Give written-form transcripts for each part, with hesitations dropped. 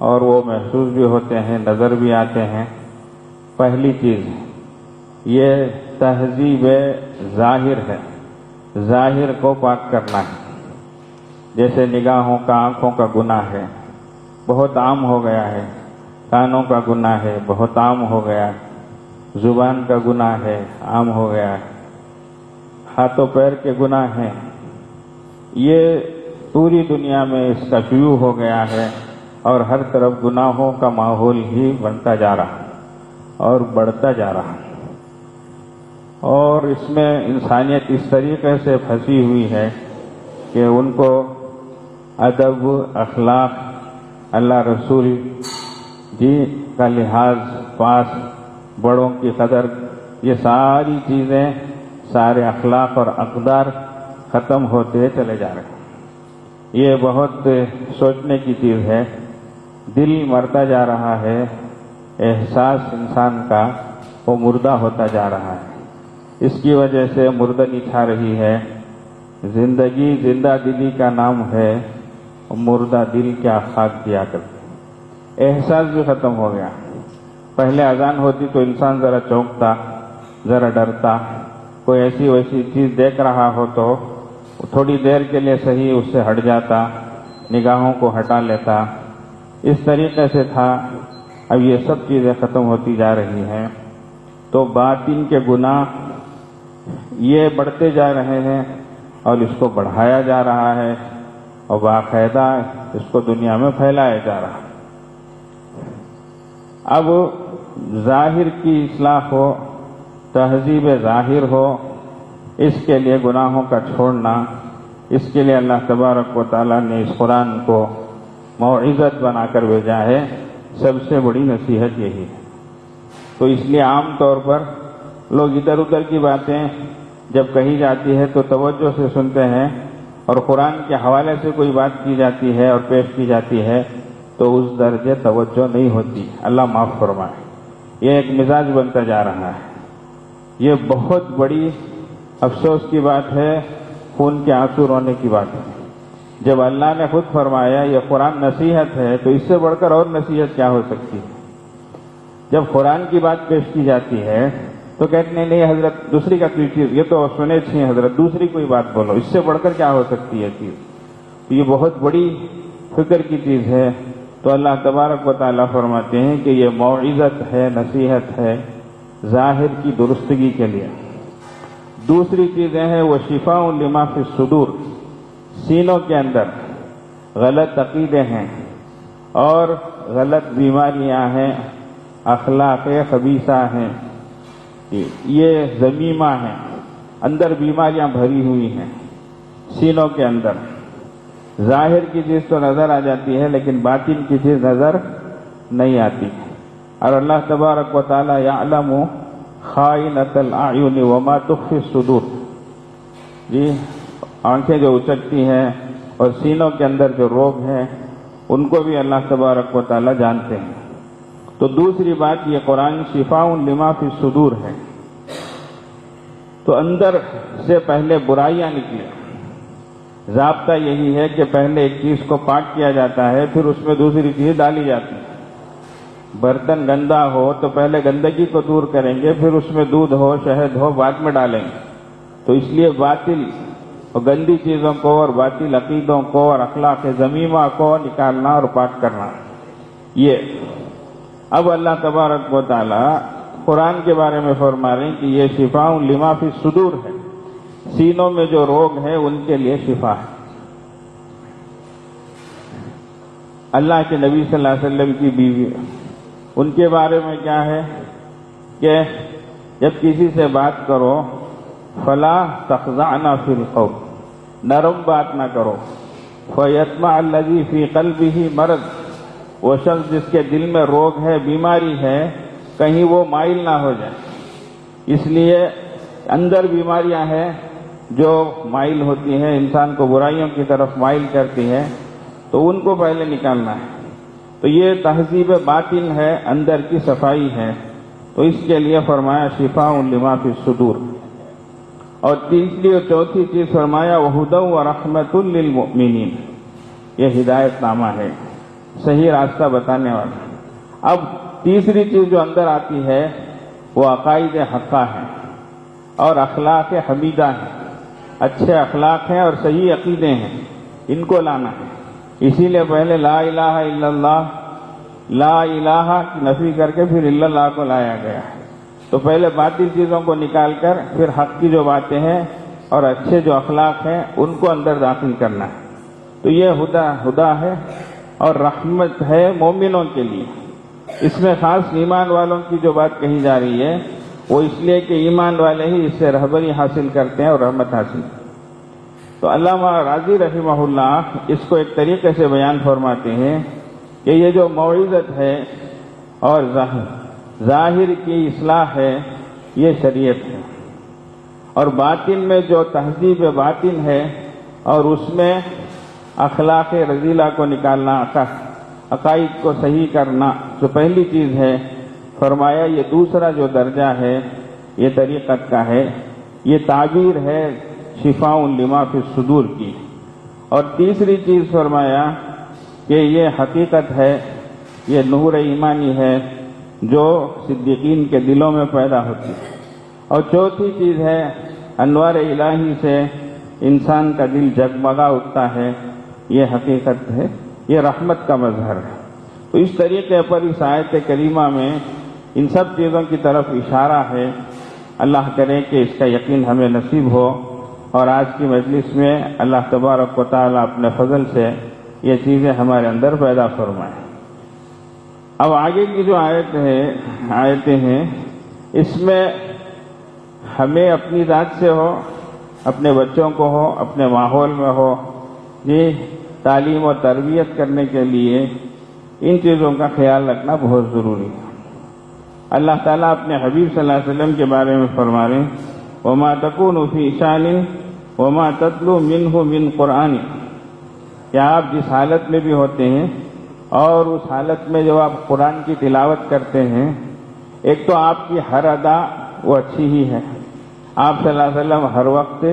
اور وہ محسوس بھی ہوتے ہیں، نظر بھی آتے ہیں۔ پہلی چیز یہ تہذیب ظاہر ہے، ظاہر کو پاک کرنا ہے۔ جیسے نگاہوں کا، آنکھوں کا گناہ ہے، بہت عام ہو گیا ہے۔ کانوں کا گناہ ہے، بہت عام ہو گیا ہے۔ زبان کا گناہ ہے، عام ہو گیا ہے۔ ہاتھوں پیر کے گناہ ہیں، یہ پوری دنیا میں اس کا شیوع ہو گیا ہے، اور ہر طرف گناہوں کا ماحول ہی بنتا جا رہا اور بڑھتا جا رہا۔ اور اس میں انسانیت اس طریقے سے پھنسی ہوئی ہے کہ ان کو ادب، اخلاق، اللہ رسول جی کا لحاظ، پاس بڑوں کی قدر، یہ ساری چیزیں، سارے اخلاق اور اقدار ختم ہوتے چلے جا رہے ہیں۔ یہ بہت سوچنے کی چیز ہے۔ دل مرتا جا رہا ہے، احساس انسان کا وہ مردہ ہوتا جا رہا ہے۔ اس کی وجہ سے مردگی چھا رہی ہے۔ زندگی زندہ دلی کا نام ہے، مردہ دل کیا خاک دیا کرتے۔ احساس بھی ختم ہو گیا۔ پہلے اذان ہوتی تو انسان ذرا چونکتا، ذرا ڈرتا، کوئی ایسی ویسی چیز دیکھ رہا ہو تو تھوڑی دیر کے لیے صحیح اس سے ہٹ جاتا، نگاہوں کو ہٹا لیتا۔ اس طریقے سے تھا۔ اب یہ سب چیزیں ختم ہوتی جا رہی ہیں، تو باطن کے گناہ یہ بڑھتے جا رہے ہیں، اور اس کو بڑھایا جا رہا ہے، اور باقاعدہ اس کو دنیا میں پھیلایا جا رہا ہے۔ اب ظاہر کی اصلاح ہو، تہذیب ظاہر ہو، اس کے لیے گناہوں کا چھوڑنا، اس کے لیے اللہ تبارک و تعالیٰ نے اس قرآن کو موعظت بنا کر بھیجا ہے۔ سب سے بڑی نصیحت یہی ہے۔ تو اس لیے عام طور پر لوگ ادھر ادھر کی باتیں جب کہی جاتی ہے تو توجہ سے سنتے ہیں، اور قرآن کے حوالے سے کوئی بات کی جاتی ہے اور پیش کی جاتی ہے تو اس درجے توجہ نہیں ہوتی۔ اللہ معاف فرمائے۔ یہ ایک مزاج بنتا جا رہا ہے۔ یہ بہت بڑی افسوس کی بات ہے، خون کے آنسو رونے کی بات ہے۔ جب اللہ نے خود فرمایا یہ قرآن نصیحت ہے، تو اس سے بڑھ کر اور نصیحت کیا ہو سکتی ہے؟ جب قرآن کی بات پیش کی جاتی ہے تو کہتے ہیں نہیں حضرت دوسری کا کوئی چیز، یہ تو سنے تھے حضرت، دوسری کوئی بات بولو، اس سے بڑھ کر کیا ہو سکتی ہے چیز؟ تو یہ بہت بڑی فکر کی چیز ہے۔ تو اللہ تبارک و تعالیٰ فرماتے ہیں کہ یہ موعظت ہے، نصیحت ہے ظاہر کی درستگی کے لیے۔ دوسری چیزیں ہیں وہ شفاء لما فی الصدور، سینوں کے اندر غلط عقیدے ہیں اور غلط بیماریاں ہیں، اخلاق خبیثہ ہیں، یہ ذمیمہ ہیں، اندر بیماریاں بھری ہوئی ہیں سینوں کے اندر۔ ظاہر کی چیز تو نظر آ جاتی ہے لیکن باطن کی چیز نظر نہیں آتی، اور اللہ تبارک و تعالی یعلم خائنۃ الاعین وما تخفی الصدور، جی آنکھیں جو اچکتی ہیں اور سینوں کے اندر جو روگ ہیں ان کو بھی اللہ تبارک و تعالی جانتے ہیں۔ تو دوسری بات یہ قرآن شفاء لما فی الصدور ہے۔ تو اندر سے پہلے برائیاں نکلیں، ضابطہ یہی ہے کہ پہلے ایک چیز کو پاک کیا جاتا ہے، پھر اس میں دوسری چیز ڈالی جاتی ہے۔ برتن گندا ہو تو پہلے گندگی کو دور کریں گے، پھر اس میں دودھ ہو، شہد ہو، بعد میں ڈالیں گے۔ تو اس لیے باطل اور گندی چیزوں کو اور باطل عقیدوں کو اور اخلاق ذمیمہ کو نکالنا اور پاک کرنا، یہ اب اللہ تبارک و تعالی قرآن کے بارے میں فرما رہے ہیں کہ یہ شفاء لما فی الصدور ہے، سینوں میں جو روگ ہے ان کے لیے شفا ہے۔ اللہ کے نبی صلی اللہ علیہ وسلم کی بیوی، ان کے بارے میں کیا ہے کہ جب کسی سے بات کرو فلا تخضعن فی القول، نرم بات نہ کرو، فیطمع الذی فی قلبہ مرض، وہ شخص جس کے دل میں روگ ہے، بیماری ہے، کہیں وہ مائل نہ ہو جائے۔ اس لیے اندر بیماریاں ہیں جو مائل ہوتی ہیں، انسان کو برائیوں کی طرف مائل کرتی ہیں، تو ان کو پہلے نکالنا ہے۔ تو یہ تہذیب باطن ہے، اندر کی صفائی ہے، تو اس کے لیے فرمایا شفاء لما فی الصدور۔ اور تیسری اور چوتھی چیز فرمایا وہدی ورحمۃ للمؤمنین، یہ ہدایت نامہ ہے، صحیح راستہ بتانے والا۔ اب تیسری چیز جو اندر آتی ہے وہ عقائد حقہ ہے اور اخلاق حمیدہ ہیں، اچھے اخلاق ہیں اور صحیح عقیدے ہیں، ان کو لانا ہے۔ اسی لیے پہلے لا الہ الا اللہ، لا الہ کی نفی کر کے پھر الا اللہ کو لایا گیا ہے۔ تو پہلے باطل چیزوں کو نکال کر پھر حق کی جو باتیں ہیں اور اچھے جو اخلاق ہیں ان کو اندر داخل کرنا ہے۔ تو یہ ہدا ہے اور رحمت ہے مومنوں کے لیے۔ اس میں خاص ایمان والوں کی جو بات کہی جا رہی ہے وہ اس لیے کہ ایمان والے ہی اس سے رہبری حاصل کرتے ہیں اور رحمت حاصل کرتے ہیں۔ تو علامہ راضی رحمہ اللہ اس کو ایک طریقے سے بیان فرماتے ہیں کہ یہ جو موعظت ہے اور ظاہر کی اصلاح ہے یہ شریعت ہے، اور باطن میں جو تہذیب باطن ہے اور اس میں اخلاق رذیلہ کو نکالنا، عقائد کو صحیح کرنا جو پہلی چیز ہے، فرمایا یہ دوسرا جو درجہ ہے یہ طریقت کا ہے، یہ تعبیر ہے شفاء لما فی الصدور کی۔ اور تیسری چیز فرمایا کہ یہ حقیقت ہے، یہ نور ایمانی ہے جو صدیقین کے دلوں میں پیدا ہوتی ہے۔ اور چوتھی چیز ہے انوار الہی سے انسان کا دل جگمگا اٹھتا ہے، یہ حقیقت ہے، یہ رحمت کا مظہر ہے۔ تو اس طریقے پر اس آیت کریمہ میں ان سب چیزوں کی طرف اشارہ ہے۔ اللہ کرے کہ اس کا یقین ہمیں نصیب ہو اور آج کی مجلس میں اللہ تبارک و تعالیٰ اپنے فضل سے یہ چیزیں ہمارے اندر پیدا فرمائیں۔ اب آگے کی جو آیتیں ہیں اس میں ہمیں اپنی ذات سے ہو، اپنے بچوں کو ہو، اپنے ماحول میں ہو، یہ تعلیم و تربیت کرنے کے لیے ان چیزوں کا خیال رکھنا بہت ضروری ہے۔ اللہ تعالیٰ اپنے حبیب صلی اللہ علیہ وسلم کے بارے میں فرما رہے ہیں وَمَا تَكُونُ فِي شَأْنٍ وَمَا تَتْلُو مِنْهُ مِنْ قُرْآنٍ، کہ آپ جس حالت میں بھی ہوتے ہیں اور اس حالت میں جب آپ قرآن کی تلاوت کرتے ہیں، ایک تو آپ کی ہر ادا وہ اچھی ہی ہے، آپ صلی اللہ علیہ وسلم ہر وقت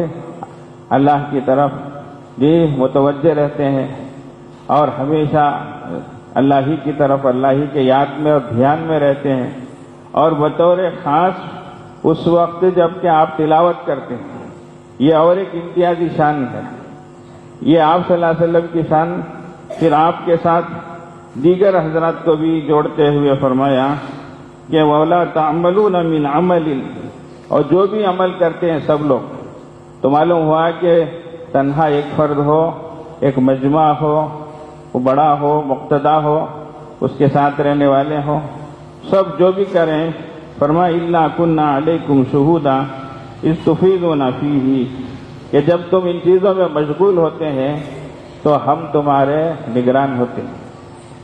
اللہ کی طرف متوجہ رہتے ہیں اور ہمیشہ اللہ ہی کی طرف، اللہ ہی کے یاد میں اور دھیان میں رہتے ہیں، اور بطور خاص اس وقت جب کہ آپ تلاوت کرتے ہیں، یہ اور ایک امتیازی شان ہے۔ یہ آپ صلی اللہ علیہ وسلم کی شان پھر آپ کے ساتھ دیگر حضرات کو بھی جوڑتے ہوئے فرمایا کہ وَلَا تَعْمَلُونَ مِنْ عَمَلٍ، اور جو بھی عمل کرتے ہیں سب لوگ، تو معلوم ہوا کہ تنہا ایک فرد ہو، ایک مجمع ہو، وہ بڑا ہو، مقتدا ہو، اس کے ساتھ رہنے والے ہوں، سب جو بھی کریں، فرمایا إِلَّا كُنَّا عَلَيْكُمْ شُهُودًا إِذْ تُفِيضُونَ فِيهِ، کہ جب تم ان چیزوں میں مشغول ہوتے ہیں تو ہم تمہارے نگران ہوتے ہیں،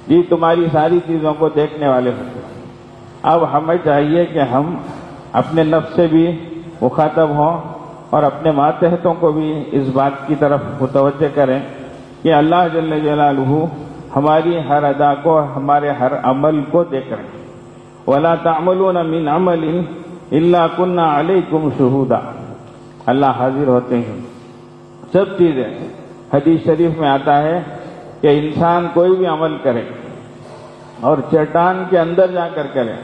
جی تمہاری ساری چیزوں کو دیکھنے والے ہوتے ہیں۔ اب ہمیں چاہیے کہ ہم اپنے نفس سے بھی مخاطب ہوں اور اپنے ماتحتوں کو بھی اس بات کی طرف متوجہ کریں کہ اللہ جل جلالہ ہماری ہر ادا کو، ہمارے ہر عمل کو دیکھ رہے ہیں۔ وَلَا تَعْمَلُونَ مِنْ عَمَلٍ إِلَّا كُنَّا عَلَيْكُمْ شُهُودًا، اللہ حاضر ہوتے ہیں سب چیزیں۔ حدیث شریف میں آتا ہے کہ انسان کوئی بھی عمل کرے اور چٹان کے اندر جا کر کرے،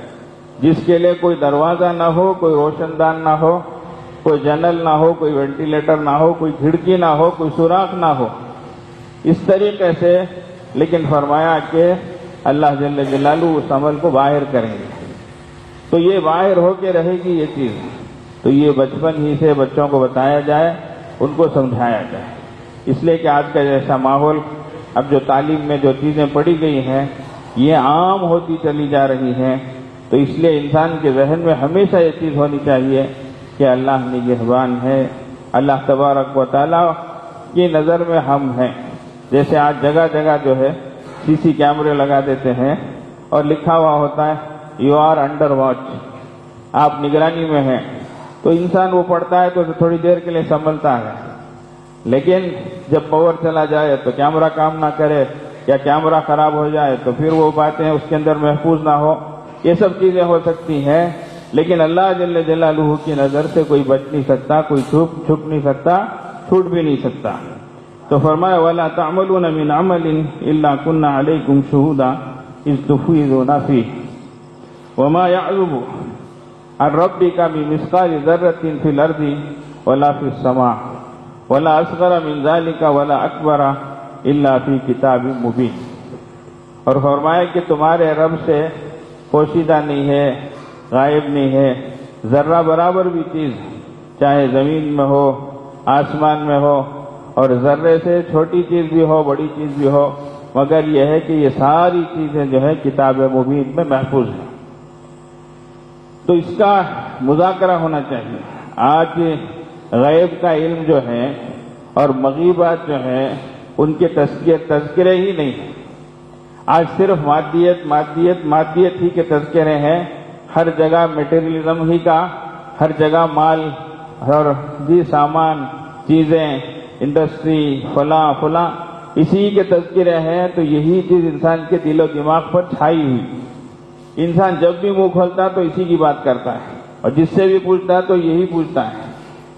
جس کے لیے کوئی دروازہ نہ ہو، کوئی روشن دان نہ ہو، کوئی جنل نہ ہو، کوئی وینٹیلیٹر نہ ہو، کوئی کھڑکی نہ ہو، کوئی سوراخ نہ ہو، اس طریقے سے، لیکن فرمایا کہ اللہ جل جلالہ اس عمل کو باہر کریں گے، تو یہ باہر ہو کے رہے گی یہ چیز۔ تو یہ بچپن ہی سے بچوں کو بتایا جائے، ان کو سمجھایا جائے، اس لیے کہ آج کا جیسا ماحول، اب جو تعلیم میں جو چیزیں پڑھی گئی ہیں یہ عام ہوتی چلی جا رہی ہیں، تو اس لیے انسان کے ذہن میں ہمیشہ یہ چیز ہونی چاہیے کہ اللہ نگہبان ہے، اللہ تبارک و تعالیٰ کی نظر میں ہم ہیں۔ جیسے آج جگہ جگہ جو ہے سی سی کیمرے لگا دیتے ہیں اور لکھا ہوا ہوتا ہے یو آر انڈر واچ، آپ نگرانی میں ہیں، تو انسان وہ پڑھتا ہے تو تھوڑی دیر کے لیے سنبھلتا ہے، لیکن جب پاور چلا جائے تو کیمرہ کام نہ کرے یا کیمرہ خراب ہو جائے تو پھر وہ باتیں اس کے اندر محفوظ نہ ہو، یہ سب چیزیں ہو سکتی ہیں، لیکن اللہ جل جلالہ کی نظر سے کوئی بچ نہیں سکتا، کوئی چھپ نہیں سکتا، چھوٹ بھی نہیں سکتا۔ تو فرمایا وَلَا تَعْمَلُونَ مِنْ عَمَلٍ إِلَّا كُنَّا عَلَيْكُمْ شُهُودًا إِذْ تُفِيضُونَ فِيهِ وَمَا يَعْزُبُ عَنْ رَبِّكَ مِن مِّثْقَالِ ذَرَّةٍ فِي الْأَرْضِ وَلَا فِي السَّمَاءِ وَلَا أَصْغَرَ مِن ذَلِكَ وَلَا أَكْبَرَ إِلَّا فِي كِتَابٍ مُّبِينٍ۔ اور فرمایا کہ تمہارے رب سے پوشیدہ نہیں ہے، غائب نہیں ہے ذرہ برابر بھی چیز، چاہے زمین میں ہو، آسمان میں ہو، اور ذرے سے چھوٹی چیز بھی ہو، بڑی چیز بھی ہو، مگر یہ ہے کہ یہ ساری چیزیں جو ہے کتاب مبین میں محفوظ ہیں۔ تو اس کا مذاکرہ ہونا چاہیے۔ آج غیب کا علم جو ہے اور مغیبات جو ہیں ان کے تذکرے ہی نہیں ہیں۔ آج صرف مادیت مادیت مادیت ہی کے تذکرے ہیں، ہر جگہ میٹیریلزم ہی کا، ہر جگہ مال اور سامان، چیزیں، انڈسٹری، فلاں فلاں، اسی کے تذکرے ہیں۔ تو یہی چیز انسان کے دل و دماغ پر چھائی ہوئی۔ انسان جب بھی منہ کھولتا تو اسی کی بات کرتا ہے، اور جس سے بھی پوچھتا ہے تو یہی پوچھتا ہے۔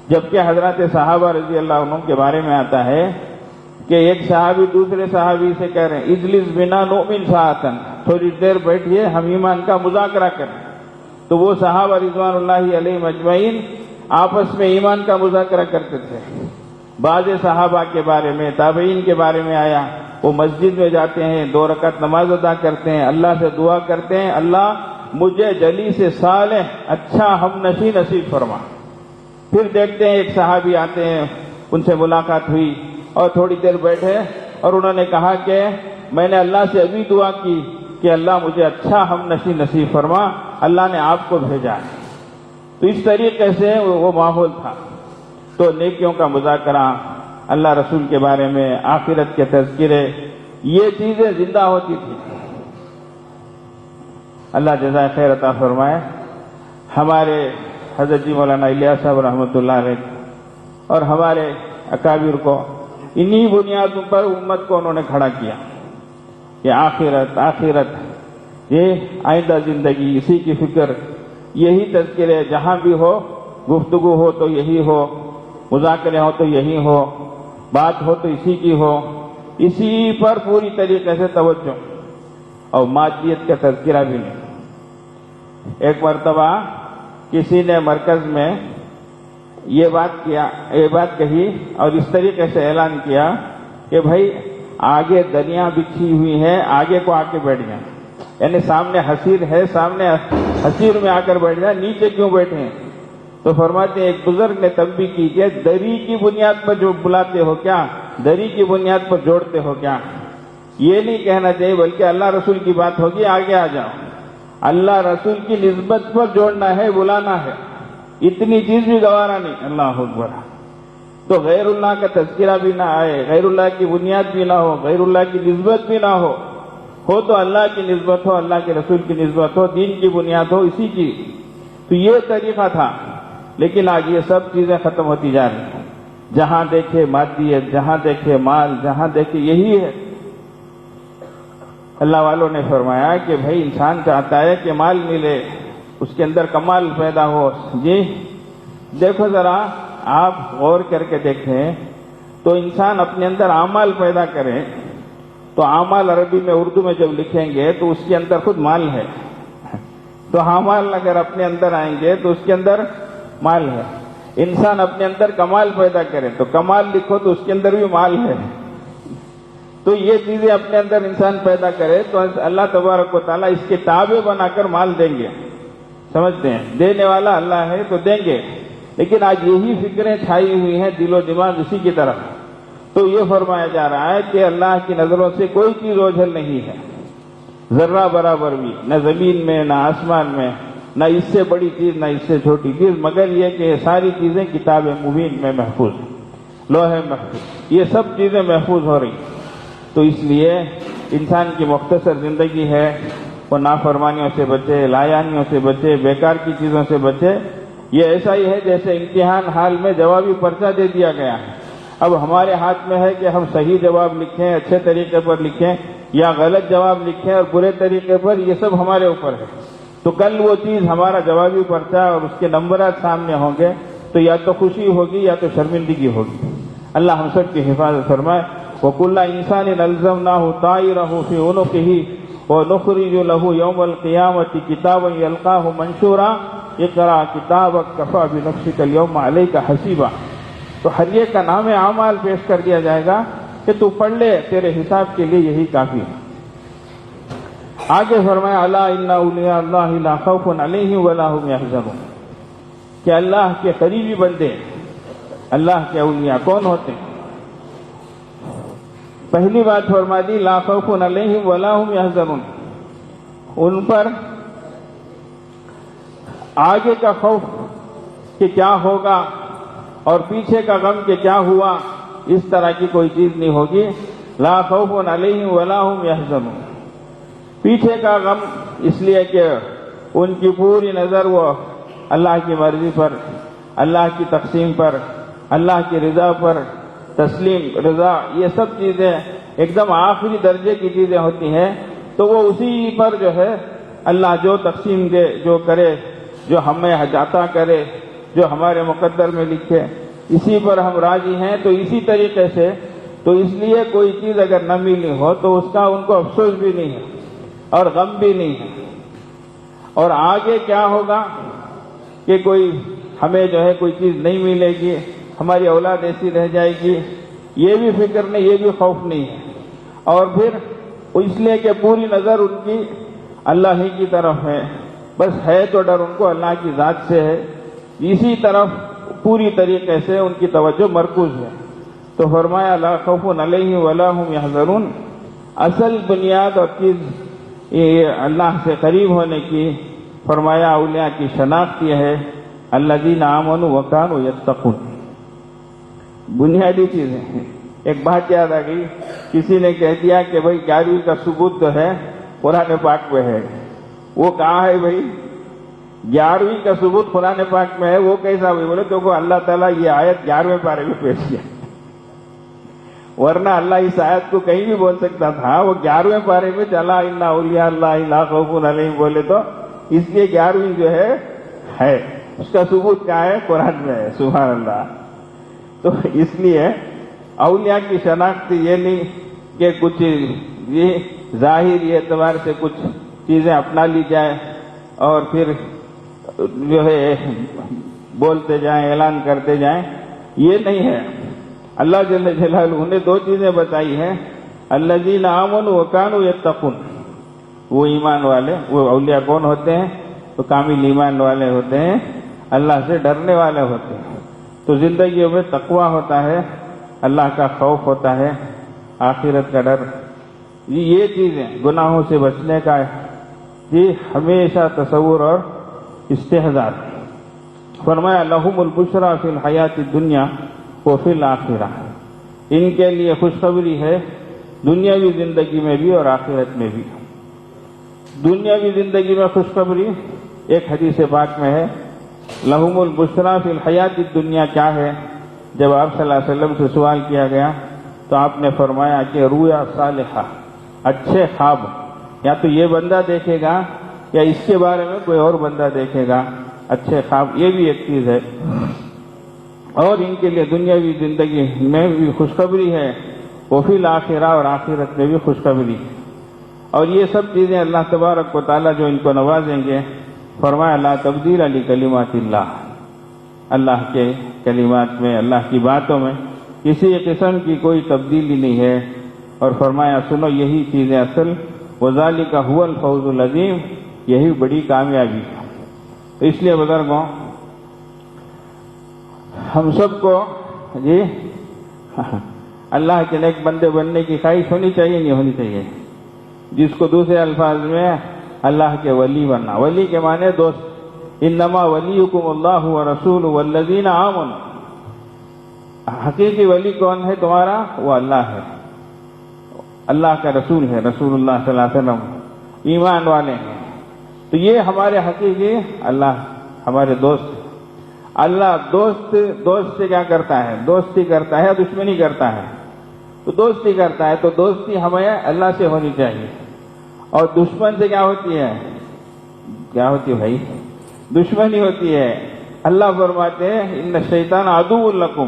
جبکہ حضرات صحابہ رضی اللہ عنہ کے بارے میں آتا ہے کہ ایک صحابی دوسرے صحابی سے کہہ رہے ہیں اجلس بنا نؤمن ساعتن، تھوڑی دیر بیٹھیے ہم ایمان کا مذاکرہ کریں۔ تو وہ صحابہ رضوان اللہ علیہم اجمعین آپس میں ایمان کا مذاکرہ کرتے تھے۔ بعض صحابہ کے بارے میں، تابعین کے بارے میں آیا، وہ مسجد میں جاتے ہیں، 2 رکعت نماز ادا کرتے ہیں، اللہ سے دعا کرتے ہیں اللہ مجھے جلی سے صالح اچھا ہم نشی نصیب فرما۔ پھر دیکھتے ہیں ایک صحابی آتے ہیں، ان سے ملاقات ہوئی اور تھوڑی دیر بیٹھے اور انہوں نے کہا کہ میں نے اللہ سے ابھی دعا کی کہ اللہ مجھے اچھا ہم نشی نصیب فرما، اللہ نے آپ کو بھیجا ہے۔ تو اس طریقے سے وہ ماحول تھا۔ تو نیکیوں کا مذاکرہ، اللہ رسول کے بارے میں، آخرت کے تذکرے، یہ چیزیں زندہ ہوتی تھی۔ اللہ جزائے خیر عطا فرمائے۔ ہمارے حضرت جی مولانا الیاس صاحب رحمۃ اللہ علیہ اور ہمارے اکابر کو انہی بنیادوں پر امت کو انہوں نے کھڑا کیا کہ آخرت آخرت، یہ آئندہ زندگی، اسی کی فکر، یہی تذکرے، جہاں بھی ہو گفتگو ہو تو یہی ہو، مذاکرے ہو تو یہی ہو، بات ہو تو اسی کی ہو، اسی پر پوری طریقے سے توجہ، اور مادیت کا تذکرہ بھی نہیں۔ ایک مرتبہ کسی نے مرکز میں یہ بات کہی اور اس طریقے سے اعلان کیا کہ بھائی آگے دریا بچھی ہوئی ہے، آگے کو آ کے بیٹھ جائیں، یعنی سامنے حسیر ہے، سامنے حسیر میں آ کر بیٹھ جائیں، نیچے کیوں بیٹھے ہیں؟ تو فرماتے ہیں ایک بزرگ نے تنبیہ کی کہ دری کی بنیاد پر جو بلاتے ہو کیا، دری کی بنیاد پر جوڑتے ہو کیا؟ یہ نہیں کہنا چاہیے، بلکہ اللہ رسول کی بات ہوگی آگے آ جاؤ، اللہ رسول کی نسبت پر جوڑنا ہے، بلانا ہے، اتنی چیز بھی گوارا نہیں۔ اللہ اکبر۔ تو غیر اللہ کا تذکرہ بھی نہ آئے، غیر اللہ کی بنیاد بھی نہ ہو، غیر اللہ کی نسبت بھی نہ ہو تو اللہ کی نسبت ہو، اللہ کے رسول کی نسبت ہو، دین کی بنیاد ہو، اسی کی۔ تو یہ طریقہ تھا، لیکن آج یہ سب چیزیں ختم ہوتی جا رہی ہیں۔ جہاں دیکھے مادیت، جہاں دیکھے مال، جہاں دیکھے یہی ہے۔ اللہ والوں نے فرمایا کہ بھائی انسان چاہتا ہے کہ مال ملے، اس کے اندر کمال پیدا ہو۔ جی دیکھو ذرا، آپ غور کر کے دیکھیں تو انسان اپنے اندر اعمال پیدا کرے تو اعمال عربی میں اردو میں جب لکھیں گے تو اس کے اندر خود مال ہے، تو اعمال اگر اپنے اندر آئیں گے تو اس کے اندر مال ہے۔ انسان اپنے اندر کمال پیدا کرے تو کمال لکھو تو اس کے اندر بھی مال ہے۔ تو یہ چیزیں اپنے اندر انسان پیدا کرے تو اللہ تبارک و تعالیٰ اس کے تابع بنا کر مال دیں گے۔ سمجھتے ہیں دینے والا اللہ ہے تو دیں گے، لیکن آج یہی فکریں چھائی ہوئی ہیں دل و دماغ اسی کی طرف۔ تو یہ فرمایا جا رہا ہے کہ اللہ کی نظروں سے کوئی چیز اوجھل نہیں ہے، ذرہ برابر بھی، نہ زمین میں نہ آسمان میں، نہ اس سے بڑی چیز نہ اس سے چھوٹی چیز، مگر یہ کہ یہ ساری چیزیں کتاب مبین میں محفوظ ہیں، لوح محفوظ، یہ سب چیزیں محفوظ ہو رہی۔ تو اس لیے انسان کی مختصر زندگی ہے، وہ نافرمانیوں سے بچے، لایانیوں سے بچے، بیکار کی چیزوں سے بچے۔ یہ ایسا ہی ہے جیسے امتحان حال میں جوابی پرچہ دے دیا گیا ہے، اب ہمارے ہاتھ میں ہے کہ ہم صحیح جواب لکھیں، اچھے طریقے پر لکھیں، یا غلط جواب لکھیں اور برے طریقے پر، یہ سب ہمارے اوپر ہے۔ تو کل وہ چیز ہمارا جوابی پرچہ اور اس کے نمبرات سامنے ہوں گے تو یا تو خوشی ہوگی یا تو شرمندگی ہوگی۔ اللہ ہم سب کی حفاظت فرمائے. وَكُلَّ إِنسَانٍ أَلْزَمْنَاهُ طَائِرَهُ فِي عُنُقِهِ وَنُخْرِجُ لَهُ يَوْمَ الْقِيَامَةِ كِتَابًا يَلْقَاهُ مَنشُورًا اقْرَأْ كِتَابَكَ كَفَىٰ بِنَفْسِكَ الْيَوْمَ عَلَيْكَ حَسِيبًا. تو ہر ایک کا نام اعمال پیش کر دیا جائے گا کہ تو پڑھ لے، تیرے حساب کے لیے یہی کافی ہے. آگے فرمایا الا ان اولیاء اللہ لا خوف علیہم ولا هم يحزنون، کہ اللہ کے قریبی بندے، اللہ کے اولیاء کون ہوتے ہیں؟ پہلی بات فرما دی لا خوف علیہم ولا هم يحزنون، ان پر آگے کا خوف کہ کیا ہوگا اور پیچھے کا غم کہ کیا ہوا، اس طرح کی کوئی چیز نہیں ہوگی. لا خوف علیہم ولا هم يحزنون، پیچھے کا غم اس لیے کہ ان کی پوری نظر وہ اللہ کی مرضی پر، اللہ کی تقسیم پر، اللہ کی رضا پر، تسلیم رضا، یہ سب چیزیں ایک دم آخری درجے کی چیزیں ہوتی ہیں. تو وہ اسی پر جو ہے اللہ جو تقسیم دے، جو کرے، جو ہمیں عطا کرے، جو ہمارے مقدر میں لکھے، اسی پر ہم راضی ہیں. تو اسی طریقے سے تو اس لیے کوئی چیز اگر نہ ملی ہو تو اس کا ان کو افسوس بھی نہیں ہے اور غم بھی نہیں ہے. اور آگے کیا ہوگا کہ کوئی ہمیں جو ہے کوئی چیز نہیں ملے گی، ہماری اولاد ایسی رہ جائے گی، یہ بھی فکر نہیں، یہ بھی خوف نہیں ہے. اور پھر اس لیے کہ پوری نظر ان کی اللہ ہی کی طرف ہے، بس ہے تو ڈر ان کو اللہ کی ذات سے ہے، اسی طرف پوری طریقے سے ان کی توجہ مرکوز ہے. تو فرمایا لا خوف علیہم ولا هم يحزنون. اصل بنیاد اور چیز یہ اللہ سے قریب ہونے کی فرمایا اولیاء کی شناخت یہ ہے الذین آمنوا وکانوا یتقون. بنیادی چیزیں. ایک بات یاد آ گئی، کسی نے کہہ دیا کہ بھائی 11ویں کا ثبوت تو ہے قرآن پاک میں ہے. وہ کہا ہے بھائی 11ویں کا ثبوت قرآن پاک میں ہے، وہ کیسا ہوئی؟ بولے تو اللہ تعالیٰ یہ آیت 11ویں پارے میں پیش کیا، ورنہ اللہ اس آیت کو کہیں بھی بول سکتا تھا. وہ 11ویں پارے میں چلا ان اولیاء اللہ لا خوف علیہم بولے تو اس لیے 11ویں جو ہے اس کا ثبوت کیا ہے؟ قرآن میں ہے. سبحان اللہ. تو اس لیے اولیاء کی شناخت یہ نہیں کہ کچھ یہ ظاہری اعتبار سے کچھ چیزیں اپنا لی جائے اور پھر جو ہے بولتے جائیں، اعلان کرتے جائیں، یہ نہیں ہے. اللہ جل جلالہ نے دو چیزیں بتائی ہیں الذین آمنوا وکانوا یتقون. وہ ایمان والے، وہ اولیاء کون ہوتے ہیں؟ تو کامل ایمان والے ہوتے ہیں، اللہ سے ڈرنے والے ہوتے ہیں. تو زندگیوں میں تقوی ہوتا ہے، اللہ کا خوف ہوتا ہے، آخرت کا ڈر. یہ چیزیں گناہوں سے بچنے کا یہ ہمیشہ تصور اور استحضار. فرمایا لہم البشریٰ فی الحیات الدنیا وفی الآخرہ، ان کے لیے خوشخبری ہے دنیاوی زندگی میں بھی اور آخرت میں بھی. دنیاوی زندگی میں خوشخبری ایک حدیث پاک میں ہے لہم البشریٰ فی الحیات الدنیا. کیا ہے؟ جب آپ صلی اللہ علیہ وسلم سے سوال کیا گیا تو آپ نے فرمایا کہ رؤیا صالحہ، اچھے خواب، یا تو یہ بندہ دیکھے گا یا اس کے بارے میں کوئی اور بندہ دیکھے گا. اچھے خواب یہ بھی ایک چیز ہے. اور ان کے لیے دنیاوی زندگی میں بھی خوشخبری ہے، وفی الآخرہ، اور آخرت میں بھی خوشخبری ہے. اور یہ سب چیزیں اللہ تبارک و تعالیٰ جو ان کو نوازیں گے، فرمایا لا تبدیل لکلمات اللہ، اللہ کے کلمات میں، اللہ کی باتوں میں کسی قسم کی کوئی تبدیلی نہیں ہے. اور فرمایا سنو یہی چیزیں اصل وذالک هو الفوز العظیم، یہی بڑی کامیابی ہے. تو اس لیے بزرگوں ہم سب کو جی اللہ کے نیک بندے بننے کی خواہش ہونی چاہیے، نہیں ہونی چاہیے؟ جس کو دوسرے الفاظ میں اللہ کے ولی بننا. ولی کے معنی دوست. انما ولیکم اللہ ورسولہ والذین آمنوا. حقیقی ولی کون ہے تمہارا؟ وہ اللہ ہے، اللہ کا رسول ہے، رسول اللہ صلی اللہ علیہ وسلم، ایمان والے ہیں. تو یہ ہمارے حقیقی اللہ ہمارے دوست. اللہ دوست سے کیا کرتا ہے؟ دوستی کرتا ہے، دشمنی کرتا ہے. تو دوستی کرتا ہے تو دوستی ہمیں اللہ سے ہونی چاہیے. اور دشمن سے کیا ہوتی ہے؟ کیا ہوتی ہے بھائی؟ دشمنی ہوتی ہے. اللہ فرماتے ہیں ان الشیطان عدو لکم،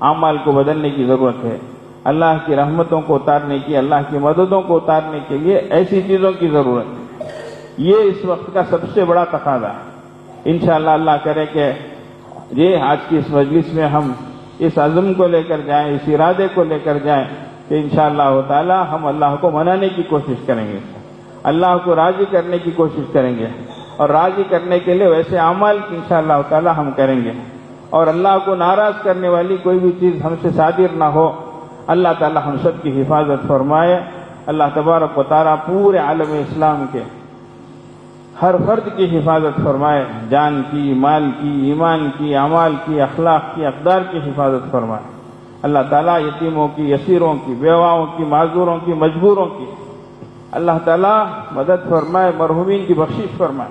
اعمال کو بدلنے کی ضرورت ہے، اللہ کی رحمتوں کو اتارنے کی، اللہ کی مددوں کو اتارنے کے لیے ایسی چیزوں کی ضرورت ہے۔ یہ اس وقت کا سب سے بڑا تقاضا ہے۔ انشاءاللہ اللہ کرے کہ یہ آج کی اس مجلس میں ہم اس عزم کو لے کر جائیں، اس ارادے کو لے کر جائیں کہ انشاءاللہ تعالی ہم اللہ کو منانے کی کوشش کریں گے، اللہ کو راضی کرنے کی کوشش کریں گے، اور راضی کرنے کے لیے ویسے اعمال کی انشاءاللہ تعالی ہم کریں گے، اور اللہ کو ناراض کرنے والی کوئی بھی چیز ہم سے صادر نہ ہو۔ اللہ تعالی ہم سب کی حفاظت فرمائے۔ اللہ تبارک و تعالی پورے عالم اسلام کے ہر فرد کی حفاظت فرمائے، جان کی، مال کی، ایمان کی، اعمال کی، اخلاق کی، اقدار کی حفاظت فرمائے۔ اللہ تعالیٰ یتیموں کی، یسیروں کی، بیواؤں کی، معذوروں کی، مجبوروں کی اللہ تعالیٰ مدد فرمائے، مرحومین کی بخشش فرمائے۔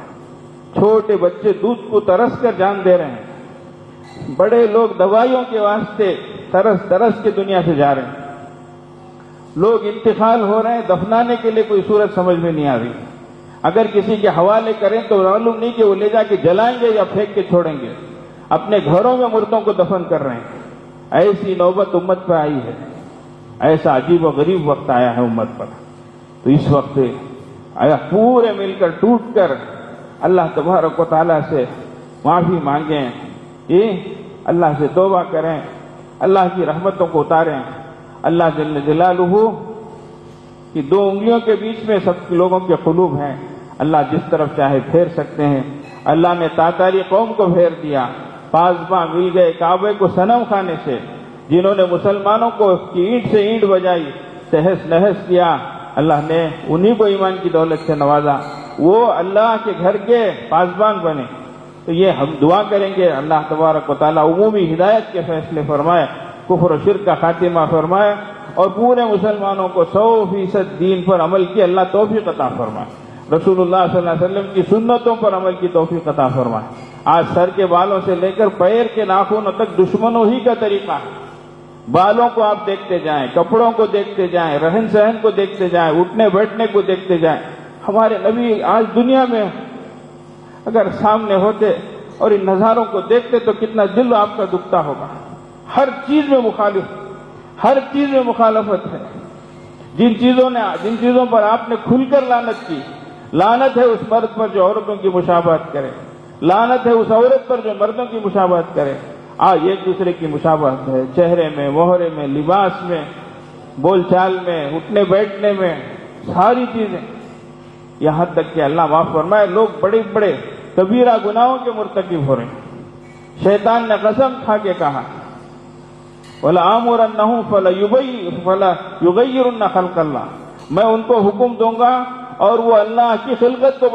چھوٹے بچے دودھ کو ترس کر جان دے رہے ہیں، بڑے لوگ دوائیوں کے واسطے ترس کے دنیا سے جا رہے ہیں، لوگ انتقال ہو رہے ہیں، دفنانے کے لیے کوئی صورت سمجھ میں نہیں آ رہی۔ اگر کسی کے حوالے کریں تو معلوم نہیں کہ وہ لے جا کے جلائیں گے یا پھینک کے چھوڑیں گے، اپنے گھروں میں مردوں کو دفن کر رہے ہیں۔ ایسی نوبت امت پہ آئی ہے، ایسا عجیب و غریب وقت آیا ہے امت پر۔ تو اس وقت آیا پورے مل کر ٹوٹ کر اللہ تبارک و تعالیٰ سے معافی مانگیں، یہ اللہ سے توبہ کریں، اللہ کی رحمتوں کو اتاریں۔ اللہ جل جلالہ کی دو انگلیوں کے بیچ میں سب لوگوں کے قلوب ہیں، اللہ جس طرف چاہے پھیر سکتے ہیں۔ اللہ نے تاتاری قوم کو پھیر دیا، پاسباں مل گئے کعبے کو صنم خانے سے، جنہوں نے مسلمانوں کو کی اینٹ سے اینٹ بجائی، تہس نہس کیا، اللہ نے انہی کو ایمان کی دولت سے نوازا، وہ اللہ کے گھر کے پاسبان بنے۔ تو یہ ہم دعا کریں گے اللہ تبارک و تعالیٰ عمومی ہدایت کے فیصلے فرمائے، کفر و شرک کا خاتمہ فرمائے، اور پورے مسلمانوں کو 100% دین پر عمل کی اللہ توفیق عطا فرمائے، رسول اللہ صلی اللہ علیہ وسلم کی سنتوں پر عمل کی توفیق عطا فرمائے۔ آج سر کے بالوں سے لے کر پیر کے ناخنوں تک دشمنوں ہی کا طریقہ ہے۔ بالوں کو آپ دیکھتے جائیں، کپڑوں کو دیکھتے جائیں، رہن سہن کو دیکھتے جائیں، اٹھنے بیٹھنے کو دیکھتے جائیں۔ ہمارے نبی آج دنیا میں اگر سامنے ہوتے اور ان نظاروں کو دیکھتے تو کتنا دل آپ کا دکھتا ہوگا۔ ہر چیز میں ہر چیز میں مخالفت ہے۔ جن چیزوں پر آپ نے کھل کر لعنت کی، لعنت ہے اس مرد پر جو عورتوں کی مشابہت کرے، لعنت ہے اس عورت پر جو مردوں کی مشابہت کرے۔ آج ایک دوسرے کی مشابہت ہے، چہرے میں، مہرے میں، لباس میں، بول چال میں، اٹھنے بیٹھنے میں، ساری چیزیں، یہاں تک کہ اللہ معاف فرمائے لوگ بڑے بڑے کبیرہ گناہوں کے مرتکب ہو رہے ہیں۔ شیطان نے قسم کھا کے کہا وَلَآمُرَنَّهُمْ فَلَيُغَيِّرُنَّ خَلْقَ اللَّهِ، میں ان کو حکم دوں گا اور وہ اللہ کی خلقت کو